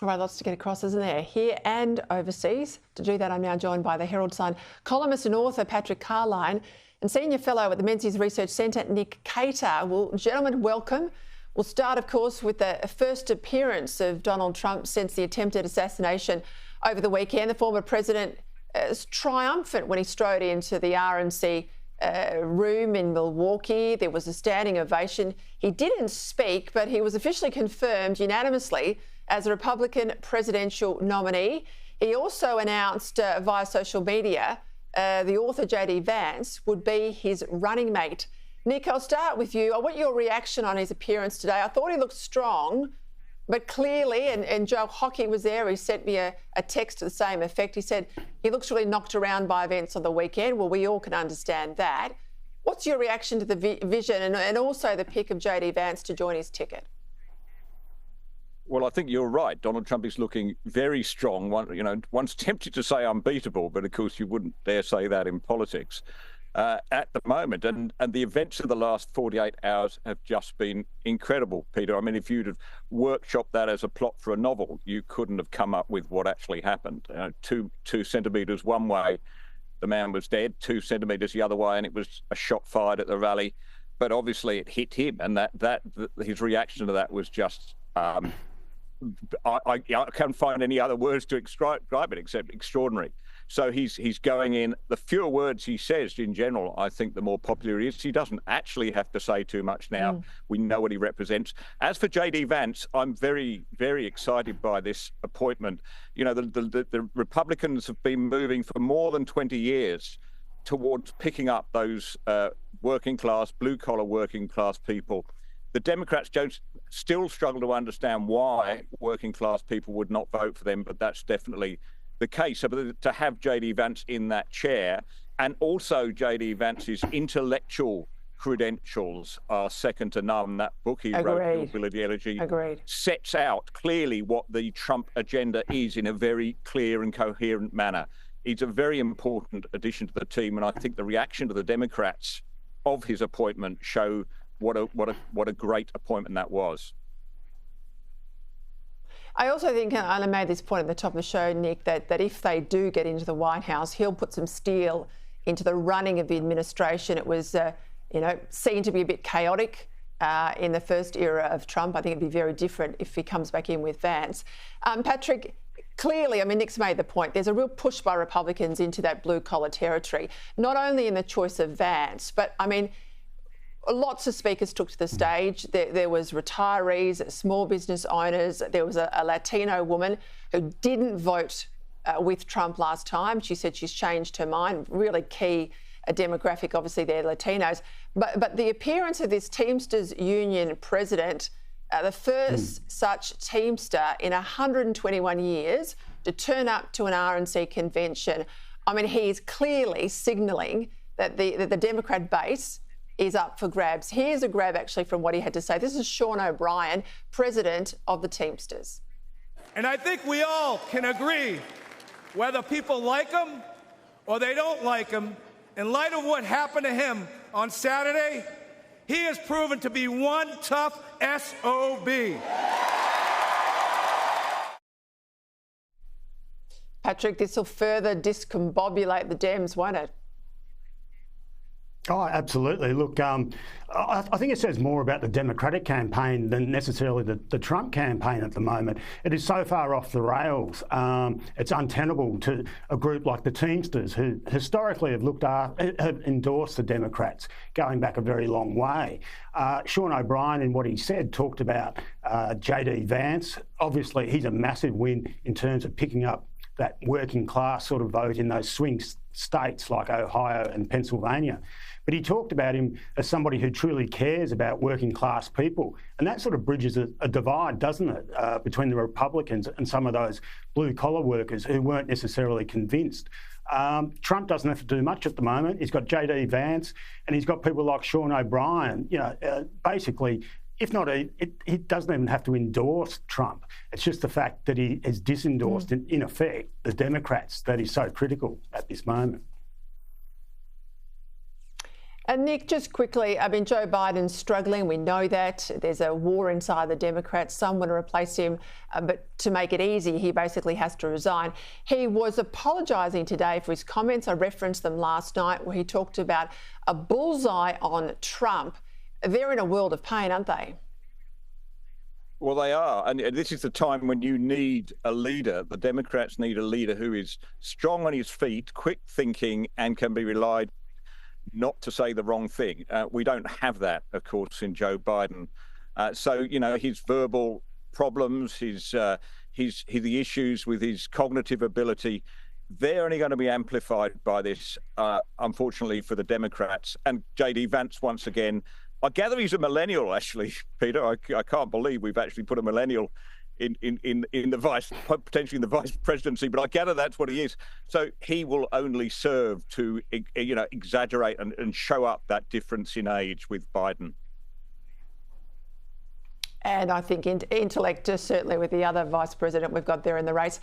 All right, lots to get across, isn't there? Here and overseas. To do that, I'm now joined by the Herald Sun columnist and author Patrick Carlyon and senior fellow at the Menzies Research Centre, Nick Cater. Well, gentlemen, welcome. We'll start, of course, with the first appearance of Donald Trump since the attempted assassination over the weekend. The former president was triumphant when he strode into the RNC room in Milwaukee. There was a standing ovation. He didn't speak, but he was officially confirmed unanimously as a Republican presidential nominee. He also announced via social media the author JD Vance would be his running mate. Nick, I'll start with you. I want your reaction on his appearance today. I thought he looked strong, but clearly, and Joe Hockey was there, he sent me a text to the same effect. He said he looks really knocked around by events on the weekend. Well, we all can understand that. What's your reaction to the vision and also the pick of JD Vance to join his ticket? Well, I think you're right. Donald Trump is looking very strong. One's tempted to say unbeatable, but of course you wouldn't dare say that in politics at the moment. And the events of the last 48 hours have just been incredible, Peter. I mean, if you'd have workshopped that as a plot for a novel, you couldn't have come up with what actually happened. 2 centimetres one way, the man was dead. 2 centimetres the other way, and it was a shot fired at the rally. But obviously it hit him, and that his reaction to that was just... I can't find any other words to describe it except extraordinary. So he's going in. The fewer words he says in general, I think the more popular he is. He doesn't actually have to say too much now. We know what he represents. As for JD Vance, I'm very, very excited by this appointment. You know, the Republicans have been moving for more than 20 years towards picking up those working class, blue collar working class people. The Democrats still struggle to understand why working class people would not vote for them, but that's definitely the case. So to have JD Vance in that chair, and also JD Vance's intellectual credentials are second to none. That book he wrote, Hillbilly Elegy, sets out clearly what the Trump agenda is in a very clear and coherent manner. He's a very important addition to the team, and I think the reaction to the Democrats of his appointment show what a great appointment that was. I also think, and I made this point at the top of the show, Nick, that if they do get into the White House, he'll put some steel into the running of the administration. It was, seen to be a bit chaotic in the first era of Trump. I think it'd be very different if he comes back in with Vance. Patrick, clearly, I mean, Nick's made the point, there's a real push by Republicans into that blue-collar territory, not only in the choice of Vance, but, I mean, lots of speakers took to the stage. There was retirees, small business owners. There was a Latino woman who didn't vote with Trump last time. She said she's changed her mind. Really key demographic, obviously, they're Latinos. But the appearance of this Teamsters Union president, the first such Teamster in 121 years to turn up to an RNC convention, I mean, he is clearly signalling that the Democrat base is up for grabs. Here's a grab actually from what he had to say. This is Sean O'Brien, president of the Teamsters. And I think we all can agree, whether people like him or they don't like him, in light of what happened to him on Saturday, he has proven to be one tough SOB. Patrick, this will further discombobulate the Dems, won't it? Oh, absolutely. Look, I think it says more about the Democratic campaign than necessarily the Trump campaign at the moment. It is so far off the rails. It's untenable to a group like the Teamsters, who historically have endorsed the Democrats going back a very long way. Sean O'Brien, in what he said, talked about JD Vance. Obviously, he's a massive win in terms of picking up that working class sort of vote in those swing states like Ohio and Pennsylvania. But he talked about him as somebody who truly cares about working class people. And that sort of bridges a divide, doesn't it, between the Republicans and some of those blue collar workers who weren't necessarily convinced. Trump doesn't have to do much at the moment. He's got JD Vance and he's got people like Sean O'Brien. Basically, if not, he doesn't even have to endorse Trump. It's just the fact that he has disendorsed, in effect, the Democrats that is so critical at this moment. And Nick, just quickly, I mean, Joe Biden's struggling. We know that. There's a war inside the Democrats. Some want to replace him, but to make it easy, he basically has to resign. He was apologising today for his comments. I referenced them last night where he talked about a bullseye on Trump. They're in a world of pain, aren't they? Well, they are. And this is the time when you need a leader. The Democrats need a leader who is strong on his feet, quick thinking, and can be relied not to say the wrong thing. We don't have that, of course, in Joe Biden. So, you know, his verbal problems, the issues with his cognitive ability, they're only going to be amplified by this, unfortunately, for the Democrats. And JD Vance, once again, I gather he's a millennial, actually, Peter. I can't believe we've actually put a millennial in the potentially in the vice presidency, but I gather that's what he is. So he will only serve to, you know, exaggerate and show up that difference in age with Biden. And I think intellect, certainly with the other vice president we've got there in the race.